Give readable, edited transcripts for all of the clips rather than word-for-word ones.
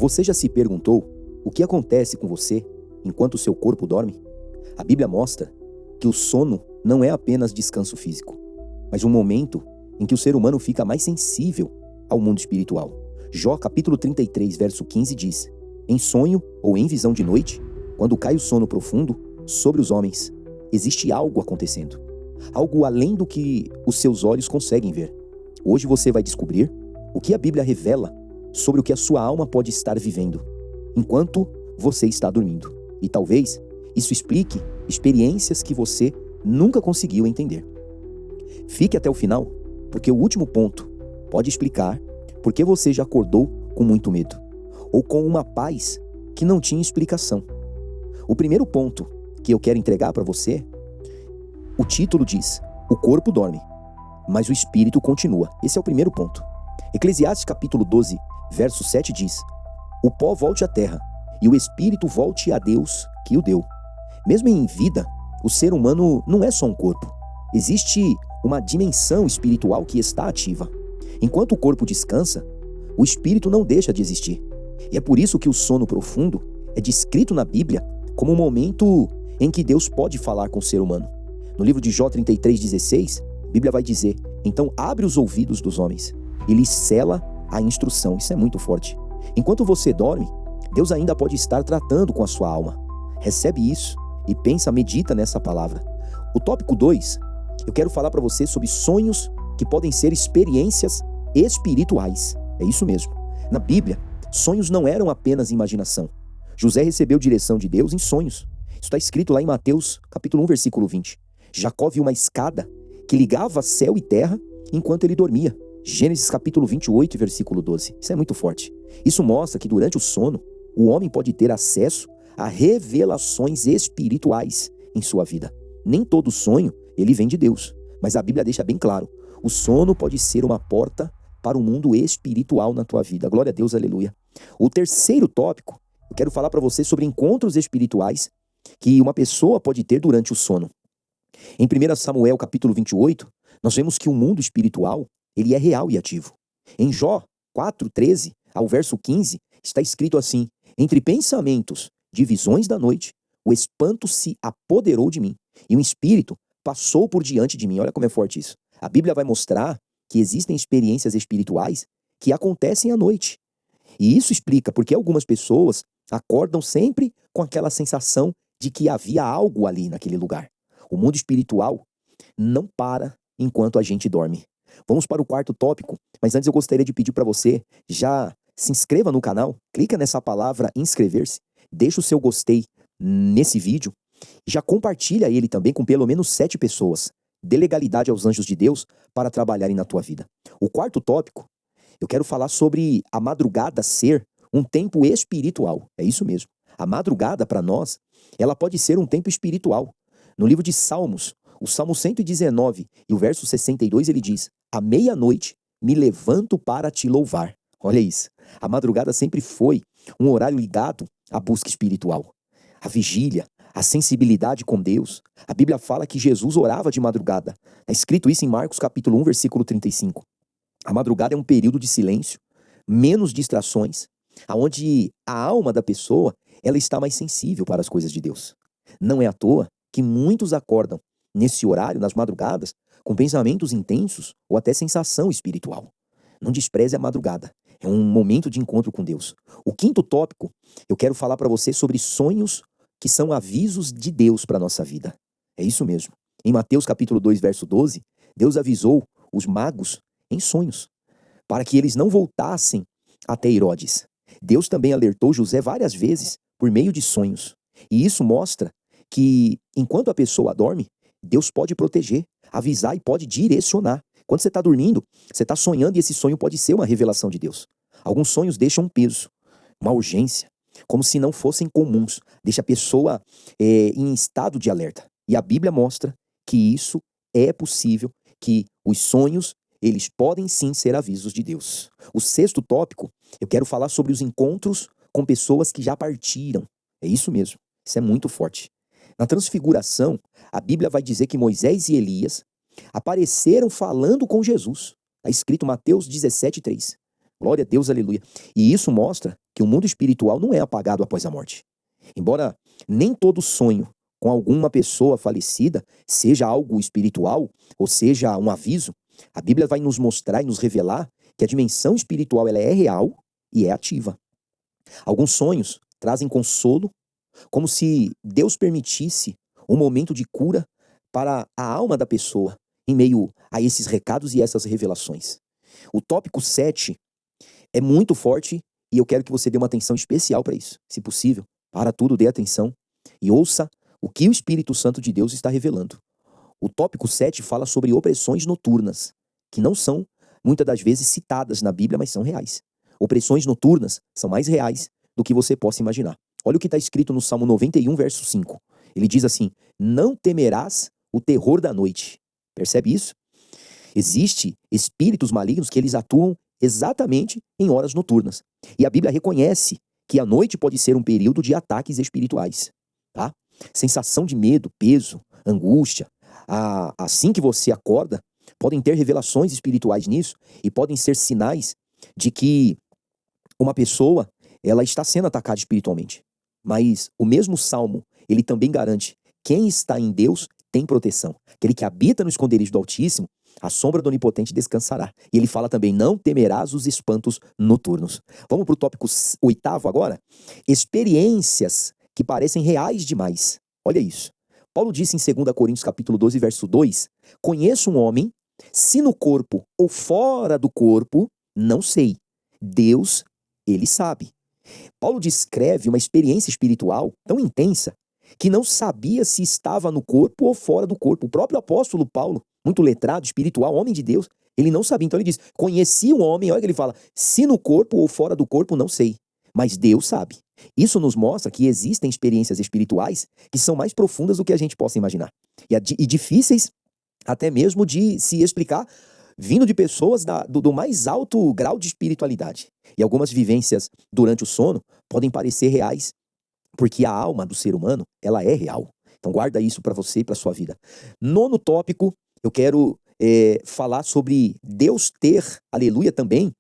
Você já se perguntou o que acontece com você enquanto o seu corpo dorme? A Bíblia mostra que o sono não é apenas descanso físico, mas um momento em que o ser humano fica mais sensível ao mundo espiritual. Jó capítulo 33, verso 15 diz: em sonho ou em visão de noite, quando cai o sono profundo sobre os homens, existe algo acontecendo. Algo além do que os seus olhos conseguem ver. Hoje você vai descobrir o que a Bíblia revela sobre o que a sua alma pode estar vivendo enquanto você está dormindo. E talvez isso explique experiências que você nunca conseguiu entender. Fique até o final, porque o último ponto pode explicar por que você já acordou com muito medo, ou com uma paz que não tinha explicação. O primeiro ponto que eu quero entregar para você, o título diz: o corpo dorme, mas o espírito continua. Esse é o primeiro ponto. Eclesiastes capítulo 12, verso 7 diz: o pó volte à terra, e o espírito volte a Deus que o deu. Mesmo em vida, o ser humano não é só um corpo. Existe uma dimensão espiritual que está ativa. Enquanto o corpo descansa, o espírito não deixa de existir. E é por isso que o sono profundo é descrito na Bíblia como um momento em que Deus pode falar com o ser humano. No livro de Jó 33,16, a Bíblia vai dizer: então abre os ouvidos dos homens e lhes sela a instrução. Isso é muito forte. Enquanto você dorme, Deus ainda pode estar tratando com a sua alma. Recebe isso e pensa, medita nessa palavra. O tópico 2, eu quero falar para você sobre sonhos que podem ser experiências espirituais. É isso mesmo. Na Bíblia, sonhos não eram apenas imaginação. José recebeu direção de Deus em sonhos. Isso está escrito lá em Mateus, capítulo 1, versículo 20. Jacó viu uma escada que ligava céu e terra enquanto ele dormia. Gênesis capítulo 28, versículo 12. Isso é muito forte. Isso mostra que durante o sono, o homem pode ter acesso a revelações espirituais em sua vida. Nem todo sonho, ele vem de Deus. Mas a Bíblia deixa bem claro: o sono pode ser uma porta para o mundo espiritual na tua vida. Glória a Deus, aleluia. O terceiro tópico, eu quero falar para você sobre encontros espirituais que uma pessoa pode ter durante o sono. Em 1 Samuel capítulo 28, nós vemos que o mundo espiritual, ele é real e ativo. Em Jó 4:13 ao verso 15, está escrito assim: entre pensamentos de visões da noite, o espanto se apoderou de mim, e um espírito passou por diante de mim. Olha como é forte isso. A Bíblia vai mostrar que existem experiências espirituais que acontecem à noite. E isso explica porque algumas pessoas acordam sempre com aquela sensação de que havia algo ali naquele lugar. O mundo espiritual não para enquanto a gente dorme. Vamos para o quarto tópico, mas antes eu gostaria de pedir para você, já se inscreva no canal, clica nessa palavra inscrever-se, deixa o seu gostei nesse vídeo, já compartilha ele também com pelo menos 7 pessoas. Dê legalidade aos anjos de Deus para trabalharem na tua vida. O quarto tópico, eu quero falar sobre a madrugada ser um tempo espiritual. É isso mesmo. A madrugada para nós, ela pode ser um tempo espiritual. No livro de Salmos, o Salmo 119 e o verso 62, ele diz: à meia-noite me levanto para te louvar. Olha isso. A madrugada sempre foi um horário ligado à busca espiritual. A vigília, a sensibilidade com Deus. A Bíblia fala que Jesus orava de madrugada. Está escrito isso em Marcos capítulo 1, versículo 35. A madrugada é um período de silêncio, menos distrações, aonde a alma da pessoa, ela está mais sensível para as coisas de Deus. Não é à toa que muitos acordam nesse horário, nas madrugadas, com pensamentos intensos ou até sensação espiritual. Não despreze a madrugada. É um momento de encontro com Deus. O quinto tópico, eu quero falar para você sobre sonhos que são avisos de Deus para a nossa vida. É isso mesmo. Em Mateus capítulo 2, verso 12, Deus avisou os magos em sonhos, para que eles não voltassem até Herodes. Deus também alertou José várias vezes por meio de sonhos. E isso mostra que, enquanto a pessoa dorme, Deus pode proteger, avisar e pode direcionar. Quando você está dormindo, você está sonhando e esse sonho pode ser uma revelação de Deus. Alguns sonhos deixam um peso, uma urgência, como se não fossem comuns. Deixa a pessoa em estado de alerta. E a Bíblia mostra que isso é possível, que os sonhos, eles podem sim ser avisos de Deus. O sexto tópico, eu quero falar sobre os encontros com pessoas que já partiram. É isso mesmo, isso é muito forte. Na transfiguração, a Bíblia vai dizer que Moisés e Elias apareceram falando com Jesus. Está escrito Mateus 17:3. Glória a Deus, aleluia. E isso mostra que o mundo espiritual não é apagado após a morte. Embora nem todo sonho com alguma pessoa falecida seja algo espiritual, ou seja, um aviso, a Bíblia vai nos mostrar e nos revelar que a dimensão espiritual ela é real e é ativa. Alguns sonhos trazem consolo, como se Deus permitisse um momento de cura para a alma da pessoa, em meio a esses recados e essas revelações. O tópico 7 é muito forte e eu quero que você dê uma atenção especial para isso. Se possível, para tudo, dê atenção e ouça o que o Espírito Santo de Deus está revelando. O tópico 7 fala sobre opressões noturnas, que não são, muitas das vezes, citadas na Bíblia, mas são reais. Opressões noturnas são mais reais do que você possa imaginar. Olha o que está escrito no Salmo 91, verso 5. Ele diz assim: não temerás o terror da noite. Percebe isso? Existem espíritos malignos que eles atuam exatamente em horas noturnas. E a Bíblia reconhece que a noite pode ser um período de ataques espirituais. Tá? Sensação de medo, peso, angústia, assim que você acorda, podem ter revelações espirituais nisso e podem ser sinais de que uma pessoa ela está sendo atacada espiritualmente. Mas o mesmo Salmo, ele também garante: quem está em Deus tem proteção. Aquele que habita no esconderijo do Altíssimo, a sombra do Onipotente descansará. E ele fala também: não temerás os espantos noturnos. Vamos para o tópico 8 agora? Experiências que parecem reais demais. Olha isso. Paulo disse em 2 Coríntios capítulo 12, verso 2: conheço um homem, se no corpo ou fora do corpo, não sei. Deus, ele sabe. Paulo descreve uma experiência espiritual tão intensa que não sabia se estava no corpo ou fora do corpo. O próprio apóstolo Paulo, muito letrado, espiritual, homem de Deus, ele não sabia. Então ele diz: conheci um homem, olha que ele fala, se no corpo ou fora do corpo, não sei. Mas Deus sabe. Isso nos mostra que existem experiências espirituais que são mais profundas do que a gente possa imaginar. E difíceis até mesmo de se explicar, vindo de pessoas do mais alto grau de espiritualidade. E algumas vivências durante o sono podem parecer reais, porque a alma do ser humano, ela é real. Então guarda isso para você e para sua vida. 9º tópico, eu quero falar sobre Deus ter, aleluia também,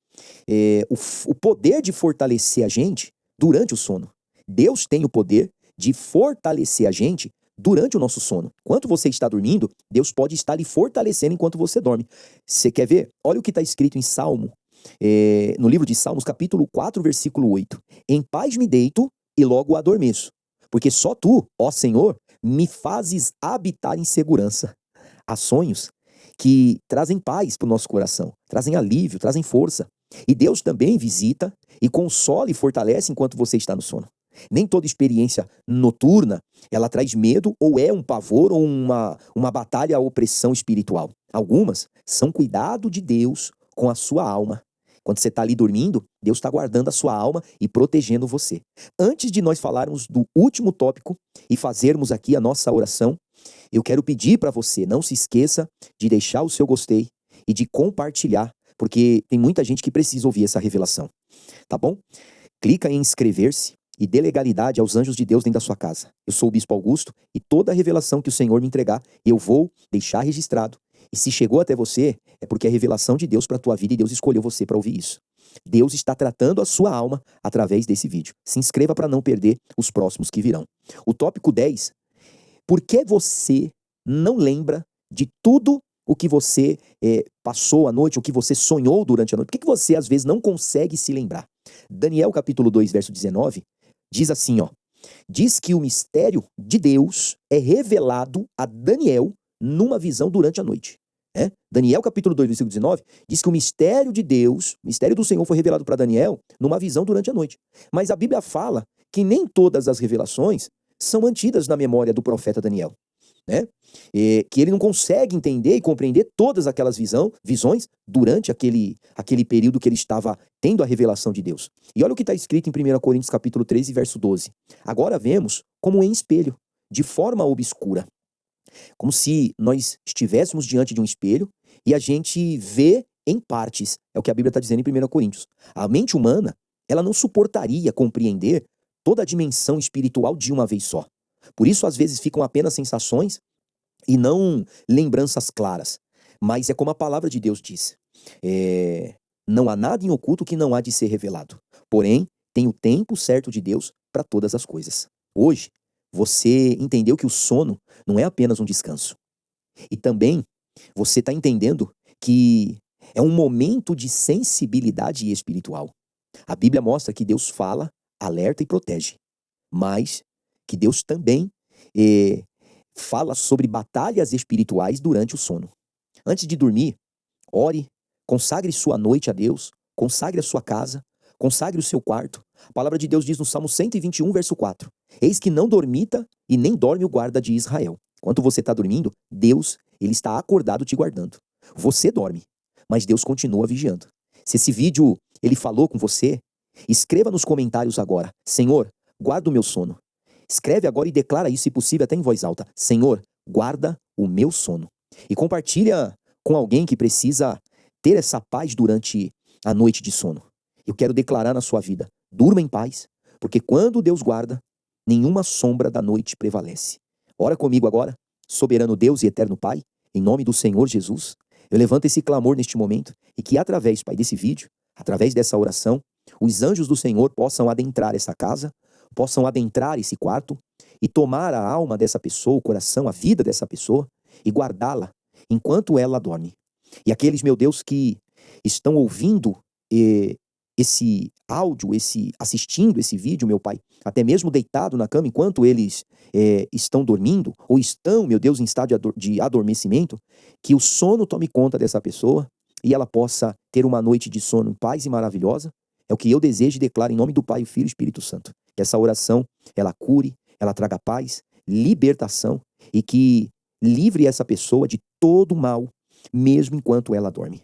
o poder de fortalecer a gente durante o sono. Deus tem o poder de fortalecer a gente durante o nosso sono. Enquanto você está dormindo, Deus pode estar lhe fortalecendo enquanto você dorme. Você quer ver? Olha o que está escrito em Salmo, no livro de Salmos, capítulo 4, versículo 8. Em paz me deito e logo adormeço, porque só tu, ó Senhor, me fazes habitar em segurança. Há sonhos que trazem paz para o nosso coração, trazem alívio, trazem força. E Deus também visita e consola e fortalece enquanto você está no sono. Nem toda experiência noturna, ela traz medo ou é um pavor ou uma batalha à opressão espiritual. Algumas são cuidado de Deus com a sua alma. Quando você está ali dormindo, Deus está guardando a sua alma e protegendo você. Antes de nós falarmos do último tópico e fazermos aqui a nossa oração, eu quero pedir para você, não se esqueça de deixar o seu gostei e de compartilhar, porque tem muita gente que precisa ouvir essa revelação, tá bom? Clica em inscrever-se e dê legalidade aos anjos de Deus dentro da sua casa. Eu sou o Bispo Augusto e toda a revelação que o Senhor me entregar, eu vou deixar registrado. E se chegou até você, é porque é revelação de Deus para a tua vida e Deus escolheu você para ouvir isso. Deus está tratando a sua alma através desse vídeo. Se inscreva para não perder os próximos que virão. O tópico 10. Por que você não lembra de tudo o que você passou à noite, o que você sonhou durante a noite? Por que você às vezes não consegue se lembrar? Daniel capítulo 2, verso 19, diz assim, ó. Diz que o mistério de Deus é revelado a Daniel numa visão durante a noite. Daniel capítulo 2, versículo 19, diz que o mistério de Deus, o mistério do Senhor foi revelado para Daniel numa visão durante a noite. Mas a Bíblia fala que nem todas as revelações são mantidas na memória do profeta Daniel. Que ele não consegue entender e compreender todas aquelas visões durante aquele período que ele estava tendo a revelação de Deus. E olha o que está escrito em 1 Coríntios capítulo 13, verso 12. Agora vemos como em espelho, de forma obscura. Como se nós estivéssemos diante de um espelho e a gente vê em partes. É o que a Bíblia está dizendo em 1 Coríntios. A mente humana, ela não suportaria compreender toda a dimensão espiritual de uma vez só. Por isso, às vezes, ficam apenas sensações e não lembranças claras. Mas é como a palavra de Deus diz. Não há nada em oculto que não há de ser revelado. Porém, tem o tempo certo de Deus para todas as coisas. Hoje, você entendeu que o sono não é apenas um descanso. E também você está entendendo que é um momento de sensibilidade espiritual. A Bíblia mostra que Deus fala, alerta e protege, mas que Deus também fala sobre batalhas espirituais durante o sono. Antes de dormir, ore, consagre sua noite a Deus, consagre a sua casa, consagre o seu quarto. A palavra de Deus diz no Salmo 121, verso 4: Eis que não dormita e nem dorme o guarda de Israel. Enquanto você está dormindo, Deus, ele está acordado te guardando. Você dorme, mas Deus continua vigiando. Se esse vídeo ele falou com você, escreva nos comentários agora: Senhor, guarda o meu sono. Escreve agora e declara isso, se possível, até em voz alta: Senhor, guarda o meu sono. E compartilha com alguém que precisa ter essa paz durante a noite de sono. Eu quero declarar na sua vida: durma em paz, porque quando Deus guarda, nenhuma sombra da noite prevalece. Ora comigo agora, soberano Deus e eterno Pai, em nome do Senhor Jesus, eu levanto esse clamor neste momento e que através, Pai, desse vídeo, através dessa oração, os anjos do Senhor possam adentrar essa casa, possam adentrar esse quarto e tomar a alma dessa pessoa, o coração, a vida dessa pessoa e guardá-la enquanto ela dorme. E aqueles, meu Deus, que estão ouvindo esse áudio, assistindo esse vídeo, meu Pai, até mesmo deitado na cama enquanto eles estão dormindo, ou estão, meu Deus, em estado de adormecimento, que o sono tome conta dessa pessoa e ela possa ter uma noite de sono em paz e maravilhosa. É o que eu desejo e declaro em nome do Pai, o Filho e o Espírito Santo. Que essa oração, ela cure, ela traga paz, libertação e que livre essa pessoa de todo mal, mesmo enquanto ela dorme.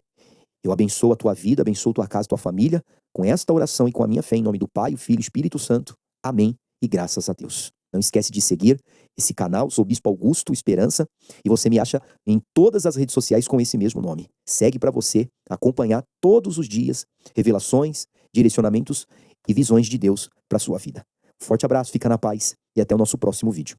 Eu abençoo a tua vida, abençoo tua casa, tua família, com esta oração e com a minha fé, em nome do Pai, o Filho e o Espírito Santo. Amém e graças a Deus. Não esquece de seguir esse canal, sou Bispo Augusto Esperança, e você me acha em todas as redes sociais com esse mesmo nome. Segue para você acompanhar todos os dias revelações, direcionamentos e visões de Deus para sua vida. Forte abraço, fica na paz e até o nosso próximo vídeo.